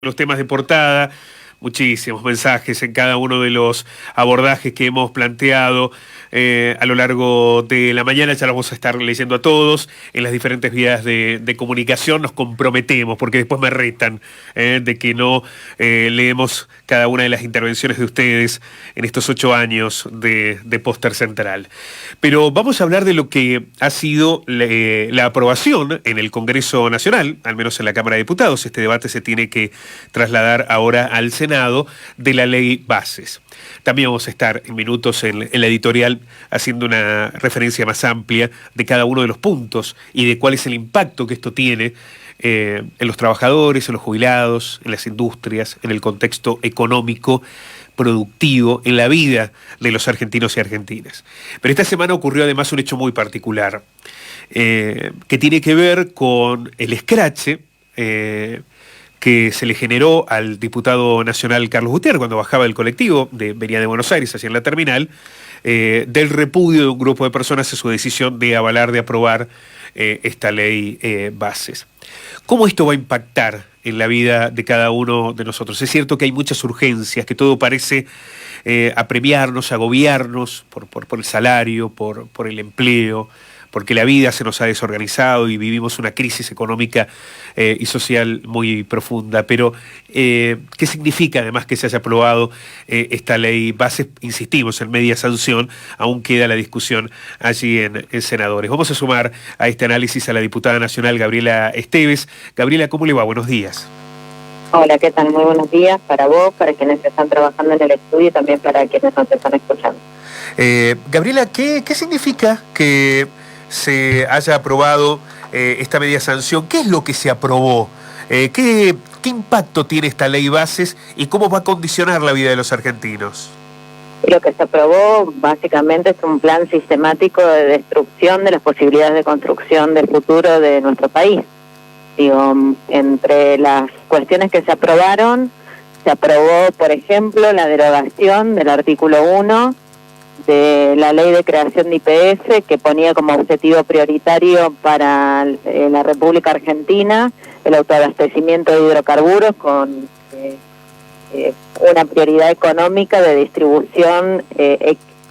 Los temas de portada, muchísimos mensajes en cada uno de los abordajes que hemos planteado a lo largo de la mañana. Ya los vamos a estar leyendo a todos en las diferentes vías de comunicación. Nos comprometemos, porque después me retan de que no leemos cada una de las intervenciones de ustedes en estos 8 años de Póster Central. Pero vamos a hablar de lo que ha sido la aprobación en el Congreso Nacional, al menos en la Cámara de Diputados. Este debate se tiene que trasladar ahora al Senado, de la ley Bases. También vamos a estar en minutos en la editorial haciendo una referencia más amplia de cada uno de los puntos y de cuál es el impacto que esto tiene en los trabajadores, en los jubilados, en las industrias, en el contexto económico, productivo, en la vida de los argentinos y argentinas. Pero esta semana ocurrió además un hecho muy particular que tiene que ver con el escrache que se le generó al diputado nacional Carlos Gutiérrez cuando bajaba del colectivo, venía de Buenos Aires hacia la terminal, del repudio de un grupo de personas a su decisión de avalar, de aprobar esta ley Bases. ¿Cómo esto va a impactar en la vida de cada uno de nosotros? Es cierto que hay muchas urgencias, que todo parece apremiarnos, agobiarnos por el salario, por el empleo, porque la vida se nos ha desorganizado y vivimos una crisis económica y social muy profunda. Pero, ¿qué significa además que se haya aprobado esta ley Bases? Insistimos, en media sanción, aún queda la discusión allí en senadores. Vamos a sumar a este análisis a la diputada nacional Gabriela Esteves. Gabriela, ¿cómo le va? Buenos días. Hola, ¿qué tal? Muy buenos días para vos, para quienes están trabajando en el estudio y también para quienes nos están escuchando. Gabriela, ¿qué significa que se haya aprobado esta media sanción? ¿Qué es lo que se aprobó? ¿Qué impacto tiene esta ley Bases y cómo va a condicionar la vida de los argentinos? Lo que se aprobó básicamente es un plan sistemático de destrucción de las posibilidades de construcción del futuro de nuestro país. Digo, entre las cuestiones que se aprobaron, se aprobó, por ejemplo, la derogación del artículo 1 de la ley de creación de YPF, que ponía como objetivo prioritario para la República Argentina el autoabastecimiento de hidrocarburos con una prioridad económica de distribución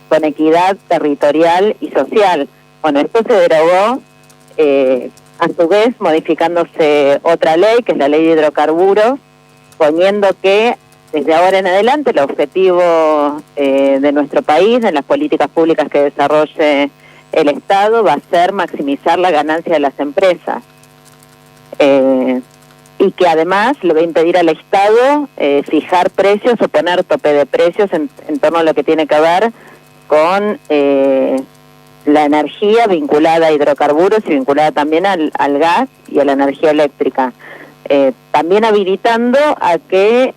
con equidad territorial y social. Bueno, esto se derogó, a su vez modificándose otra ley, que es la ley de hidrocarburos, poniendo que desde ahora en adelante el objetivo de nuestro país, en las políticas públicas que desarrolle el Estado, va a ser maximizar la ganancia de las empresas. Y que además le va a impedir al Estado fijar precios o poner tope de precios en torno a lo que tiene que ver con la energía vinculada a hidrocarburos y vinculada también al gas y a la energía eléctrica. También habilitando a que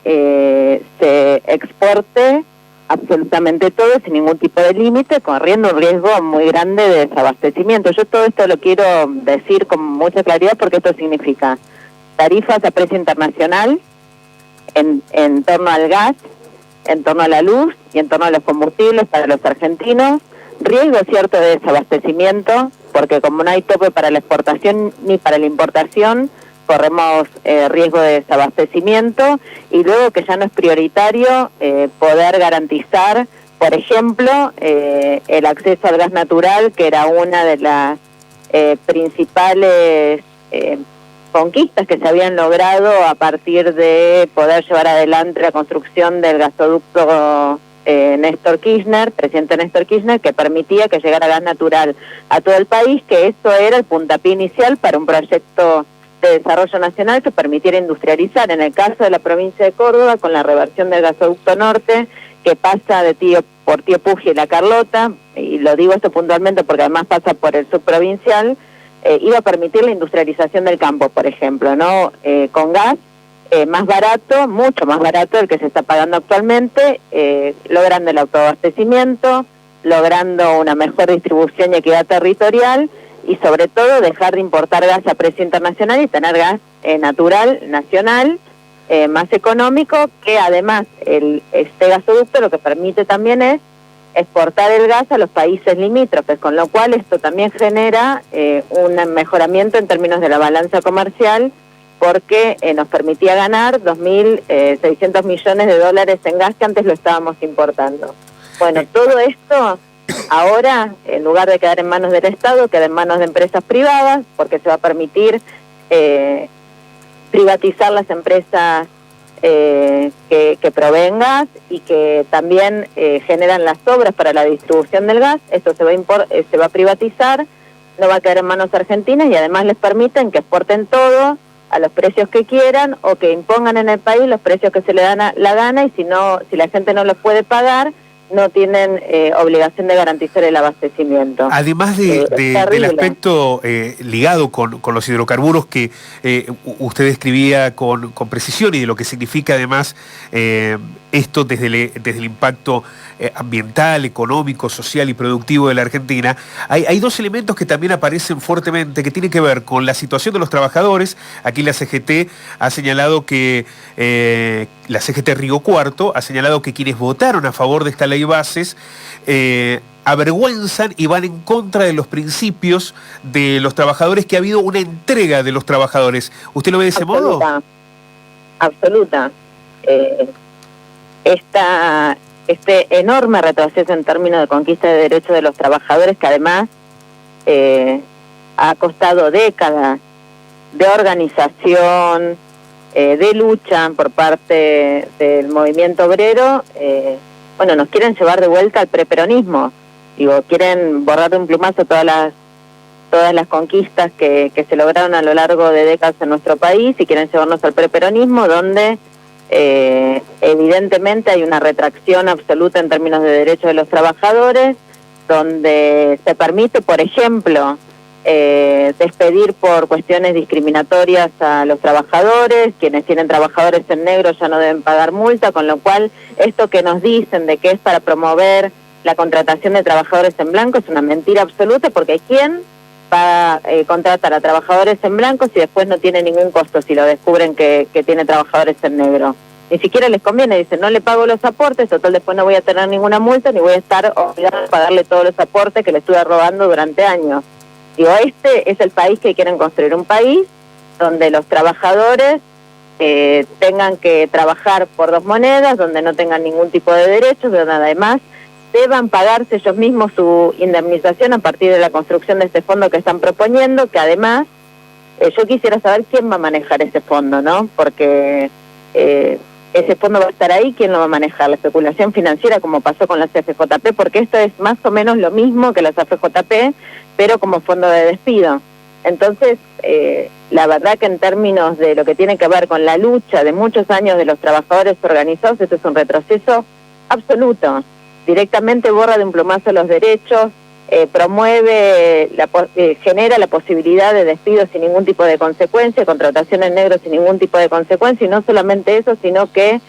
se exporte absolutamente todo sin ningún tipo de límite, corriendo un riesgo muy grande de desabastecimiento. Yo todo esto lo quiero decir con mucha claridad porque esto significa tarifas a precio internacional en torno al gas, en torno a la luz y en torno a los combustibles para los argentinos, riesgo cierto de desabastecimiento, porque como no hay tope para la exportación ni para la importación, corremos riesgo de desabastecimiento, y luego que ya no es prioritario poder garantizar, por ejemplo, el acceso al gas natural, que era una de las principales conquistas que se habían logrado a partir de poder llevar adelante la construcción del gasoducto Néstor Kirchner, presidente Néstor Kirchner, que permitía que llegara gas natural a todo el país, que eso era el puntapié inicial para un proyecto de desarrollo nacional que permitiera industrializar. En el caso de la provincia de Córdoba, con la reversión del gasoducto norte, que pasa por Tío Puji y La Carlota, y lo digo esto puntualmente porque además pasa por el subprovincial, iba a permitir la industrialización del campo, por ejemplo, ¿no? Con gas más barato, mucho más barato del que se está pagando actualmente, logrando el autoabastecimiento, logrando una mejor distribución y equidad territorial, y sobre todo dejar de importar gas a precio internacional y tener gas natural, nacional, más económico, que además este gasoducto lo que permite también es exportar el gas a los países limítrofes, con lo cual esto también genera un mejoramiento en términos de la balanza comercial porque nos permitía ganar 2.600 millones de dólares en gas que antes lo estábamos importando. Bueno, todo esto ahora, en lugar de quedar en manos del Estado, queda en manos de empresas privadas, porque se va a permitir privatizar las empresas que proveen gas y que también generan las obras para la distribución del gas. Esto se va a privatizar, no va a quedar en manos argentinas y además les permiten que exporten todo a los precios que quieran o que impongan en el país los precios que se le dan la gana, y si la gente no los puede pagar, no tienen obligación de garantizar el abastecimiento. Además del aspecto ligado con los hidrocarburos que usted describía con precisión, y de lo que significa además esto desde el impacto ambiental, económico, social y productivo de la Argentina, hay dos elementos que también aparecen fuertemente, que tienen que ver con la situación de los trabajadores. Aquí la CGT ha señalado que, la CGT Río Cuarto ha señalado que quienes votaron a favor de esta ley bases avergüenzan y van en contra de los principios de los trabajadores, que ha habido una entrega de los trabajadores. ¿Usted lo ve de ese modo? Absoluta. Este enorme retroceso en términos de conquista de derechos de los trabajadores, que además ha costado décadas de organización, de lucha por parte del movimiento obrero, bueno, nos quieren llevar de vuelta al preperonismo. Digo, quieren borrar de un plumazo todas las conquistas que se lograron a lo largo de décadas en nuestro país, y quieren llevarnos al preperonismo, donde evidentemente hay una retracción absoluta en términos de derechos de los trabajadores, donde se permite, por ejemplo, despedir por cuestiones discriminatorias a los trabajadores. Quienes tienen trabajadores en negro ya no deben pagar multa, con lo cual esto que nos dicen de que es para promover la contratación de trabajadores en blanco es una mentira absoluta, porque ¿quién va a contratar a trabajadores en blanco si después no tiene ningún costo si lo descubren que tiene trabajadores en negro? Ni siquiera les conviene, dicen, no le pago los aportes, total después no voy a tener ninguna multa, ni voy a estar obligada a pagarle todos los aportes que le estuve robando durante años. Digo, este es el país que quieren construir, un país donde los trabajadores tengan que trabajar por dos monedas, donde no tengan ningún tipo de derechos, donde además deban pagarse ellos mismos su indemnización a partir de la construcción de este fondo que están proponiendo, que además yo quisiera saber quién va a manejar ese fondo, ¿no? Porque ese fondo va a estar ahí, ¿quién lo va a manejar? La especulación financiera, como pasó con las AFJP, porque esto es más o menos lo mismo que las AFJP, pero como fondo de despido. Entonces, la verdad que en términos de lo que tiene que ver con la lucha de muchos años de los trabajadores organizados, esto es un retroceso absoluto. Directamente borra de un plumazo los derechos, genera la posibilidad de despidos sin ningún tipo de consecuencia, contratación en negro sin ningún tipo de consecuencia, y no solamente eso, sino que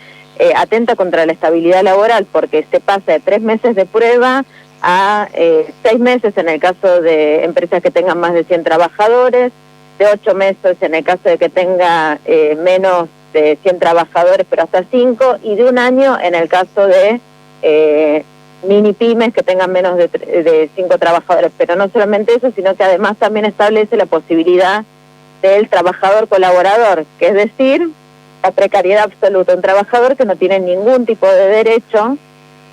atenta contra la estabilidad laboral, porque se pasa de 3 meses de prueba a 6 meses en el caso de empresas que tengan más de 100 trabajadores, de 8 meses en el caso de que tenga menos de 100 trabajadores, pero hasta 5, y de 1 año en el caso de mini pymes que tengan menos de 5 trabajadores. Pero no solamente eso, sino que además también establece la posibilidad del trabajador colaborador, que es decir, la precariedad absoluta, un trabajador que no tiene ningún tipo de derecho,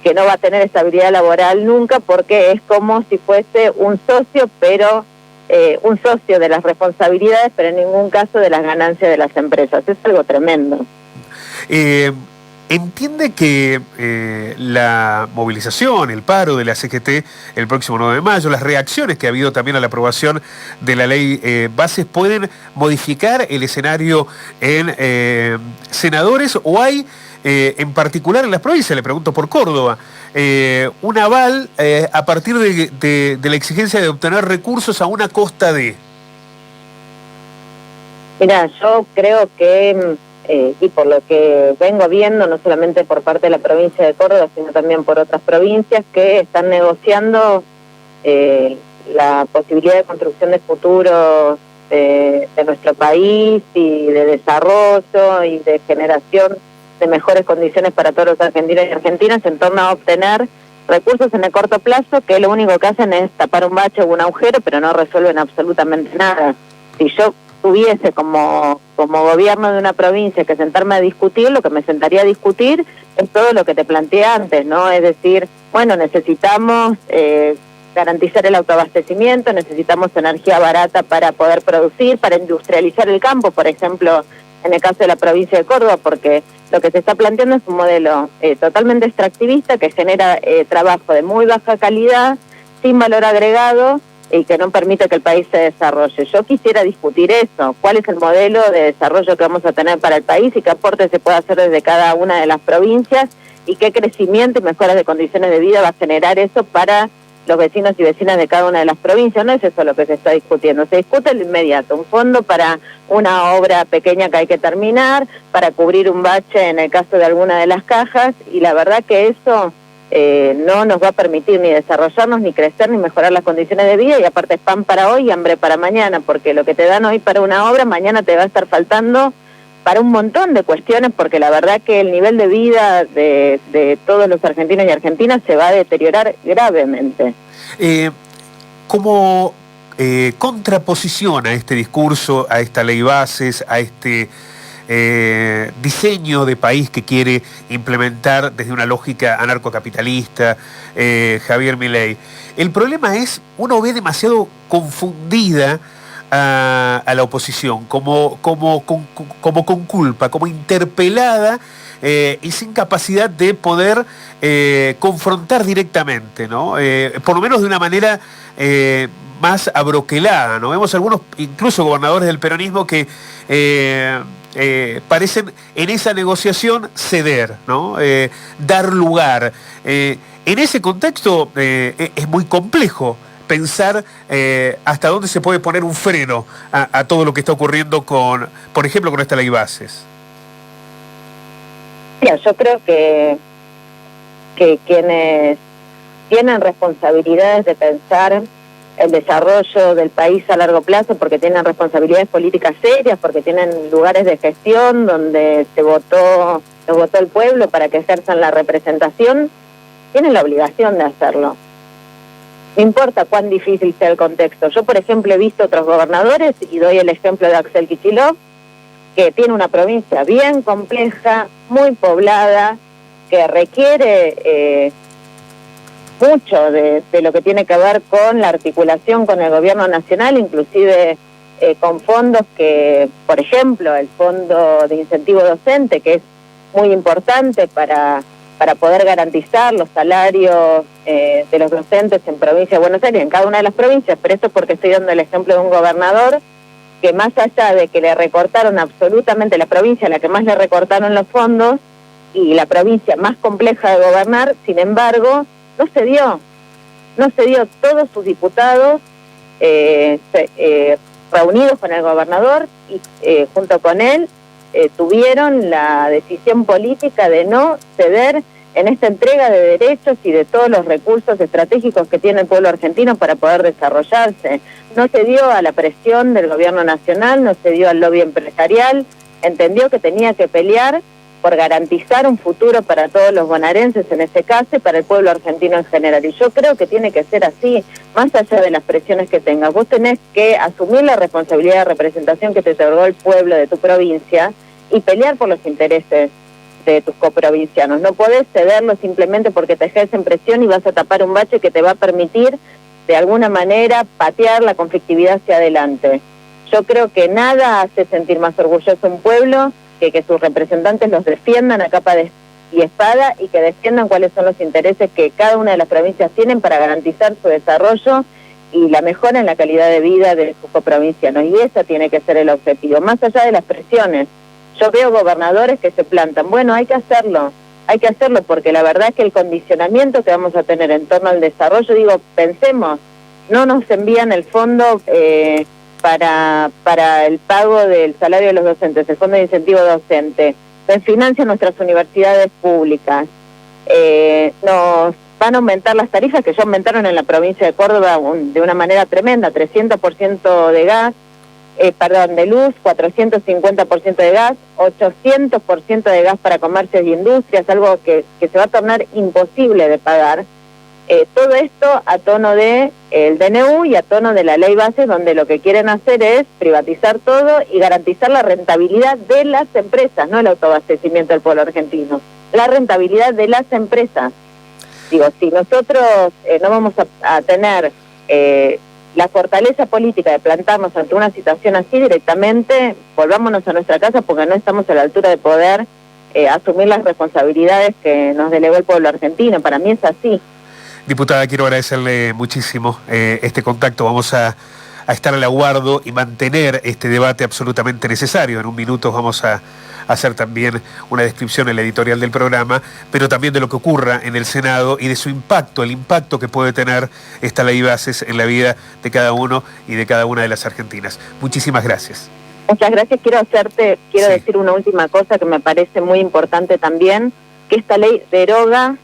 que no va a tener estabilidad laboral nunca, porque es como si fuese un socio, pero un socio de las responsabilidades, pero en ningún caso de las ganancias de las empresas. Es algo tremendo. ¿Entiende que la movilización, el paro de la CGT el próximo 9 de mayo, las reacciones que ha habido también a la aprobación de la ley bases, pueden modificar el escenario en senadores, o hay, en particular en las provincias, le pregunto por Córdoba, un aval a partir de la exigencia de obtener recursos a una costa de? Mira, yo creo que y por lo que vengo viendo, no solamente por parte de la provincia de Córdoba, sino también por otras provincias que están negociando la posibilidad de construcción de futuros de nuestro país y de desarrollo y de generación de mejores condiciones para todos los argentinos y argentinas en torno a obtener recursos en el corto plazo, que lo único que hacen es tapar un bache o un agujero, pero no resuelven absolutamente nada. Si yo tuviese como gobierno de una provincia que sentarme a discutir, lo que me sentaría a discutir es todo lo que te planteé antes, ¿no? Es decir, bueno, necesitamos garantizar el autoabastecimiento, necesitamos energía barata para poder producir, para industrializar el campo, por ejemplo, en el caso de la provincia de Córdoba, porque lo que se está planteando es un modelo totalmente extractivista que genera trabajo de muy baja calidad, sin valor agregado, y que no permite que el país se desarrolle. Yo quisiera discutir eso, cuál es el modelo de desarrollo que vamos a tener para el país y qué aporte se puede hacer desde cada una de las provincias y qué crecimiento y mejoras de condiciones de vida va a generar eso para los vecinos y vecinas de cada una de las provincias. No es eso lo que se está discutiendo, se discute lo inmediato, un fondo para una obra pequeña que hay que terminar, para cubrir un bache en el caso de alguna de las cajas, y la verdad que eso no nos va a permitir ni desarrollarnos, ni crecer, ni mejorar las condiciones de vida, y aparte es pan para hoy y hambre para mañana, porque lo que te dan hoy para una obra, mañana te va a estar faltando para un montón de cuestiones, porque la verdad que el nivel de vida de todos los argentinos y argentinas se va a deteriorar gravemente. Como contraposición a este discurso, a esta ley bases, a este diseño de país que quiere implementar desde una lógica anarcocapitalista, Javier Milei, el problema es, uno ve demasiado confundida a la oposición, como con culpa, como interpelada y sin capacidad de poder confrontar directamente, ¿no? Por lo menos de una manera más abroquelada, ¿no? Vemos algunos, incluso gobernadores del peronismo, que parecen en esa negociación ceder, ¿no? Dar lugar. En ese contexto es muy complejo pensar hasta dónde se puede poner un freno a todo lo que está ocurriendo por ejemplo, con esta ley bases. Mira, yo creo que quienes tienen responsabilidades de pensar el desarrollo del país a largo plazo, porque tienen responsabilidades políticas serias, porque tienen lugares de gestión donde los votó el pueblo para que ejerzan la representación, tienen la obligación de hacerlo. No importa cuán difícil sea el contexto. Yo, por ejemplo, he visto otros gobernadores, y doy el ejemplo de Axel Kicillof, que tiene una provincia bien compleja, muy poblada, que requiere mucho de lo que tiene que ver con la articulación con el gobierno nacional, inclusive con fondos que, por ejemplo, el fondo de incentivo docente, que es muy importante para poder garantizar los salarios de los docentes en provincia de Buenos Aires, en cada una de las provincias, pero esto porque estoy dando el ejemplo de un gobernador que, más allá de que le recortaron absolutamente, la provincia a la que más le recortaron los fondos y la provincia más compleja de gobernar, sin embargo, no se dio. Todos sus diputados reunidos con el gobernador y junto con él tuvieron la decisión política de no ceder en esta entrega de derechos y de todos los recursos estratégicos que tiene el pueblo argentino para poder desarrollarse. No se dio a la presión del gobierno nacional, no se dio al lobby empresarial, entendió que tenía que pelear por garantizar un futuro para todos los bonaerenses en ese caso y para el pueblo argentino en general. Y yo creo que tiene que ser así, más allá de las presiones que tengas. Vos tenés que asumir la responsabilidad de representación que te otorgó el pueblo de tu provincia y pelear por los intereses de tus coprovincianos. No podés cederlo simplemente porque te ejercen presión y vas a tapar un bache que te va a permitir de alguna manera patear la conflictividad hacia adelante. Yo creo que nada hace sentir más orgulloso a un pueblo que sus representantes los defiendan a capa y espada y que defiendan cuáles son los intereses que cada una de las provincias tienen para garantizar su desarrollo y la mejora en la calidad de vida de sus coprovincianos. Y ese tiene que ser el objetivo, más allá de las presiones. Yo veo gobernadores que se plantan, bueno, hay que hacerlo porque la verdad es que el condicionamiento que vamos a tener en torno al desarrollo, digo, pensemos, no nos envían el fondo para el pago del salario de los docentes, el fondo de incentivo docente, se financian nuestras universidades públicas, nos van a aumentar las tarifas que ya aumentaron en la provincia de Córdoba de una manera tremenda, 300% de gas, de luz, 450% de gas, 800% de gas para comercios y industrias, algo que se va a tornar imposible de pagar. Todo esto a tono de el DNU y a tono de la ley base, donde lo que quieren hacer es privatizar todo y garantizar la rentabilidad de las empresas, no el autoabastecimiento del pueblo argentino, la rentabilidad de las empresas. Digo, si nosotros no vamos a tener la fortaleza política de plantarnos ante una situación así directamente, volvámonos a nuestra casa porque no estamos a la altura de poder asumir las responsabilidades que nos delegó el pueblo argentino. Para mí es así. Diputada, quiero agradecerle muchísimo este contacto. Vamos a estar al aguardo y mantener este debate absolutamente necesario. En un minuto vamos a hacer también una descripción en la editorial del programa, pero también de lo que ocurra en el Senado y de su impacto, el impacto que puede tener esta ley bases en la vida de cada uno y de cada una de las argentinas. Muchísimas gracias. Muchas gracias. Quiero decir una última cosa que me parece muy importante también, que esta ley deroga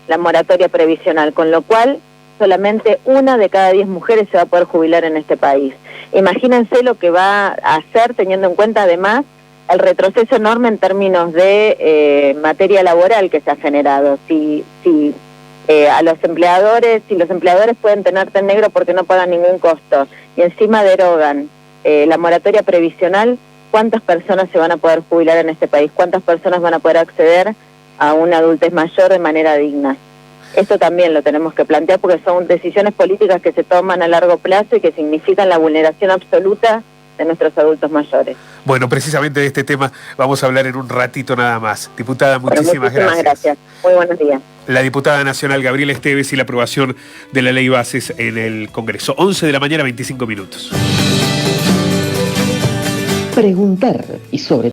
la moratoria previsional, con lo cual solamente 1 de cada 10 mujeres se va a poder jubilar en este país. Imagínense lo que va a hacer, teniendo en cuenta además el retroceso enorme en términos de materia laboral que se ha generado. Si a los empleadores pueden tenerte en negro porque no pagan ningún costo y encima derogan la moratoria previsional, ¿cuántas personas se van a poder jubilar en este país? ¿Cuántas personas van a poder acceder a una adultez mayor de manera digna? Esto también lo tenemos que plantear porque son decisiones políticas que se toman a largo plazo y que significan la vulneración absoluta de nuestros adultos mayores. Bueno, precisamente de este tema vamos a hablar en un ratito nada más. Diputada, muchísimas gracias. Muy buenos días. La diputada nacional Gabriela Esteves y la aprobación de la ley bases en el Congreso. 11 de la mañana, 25 minutos. Preguntar y sobre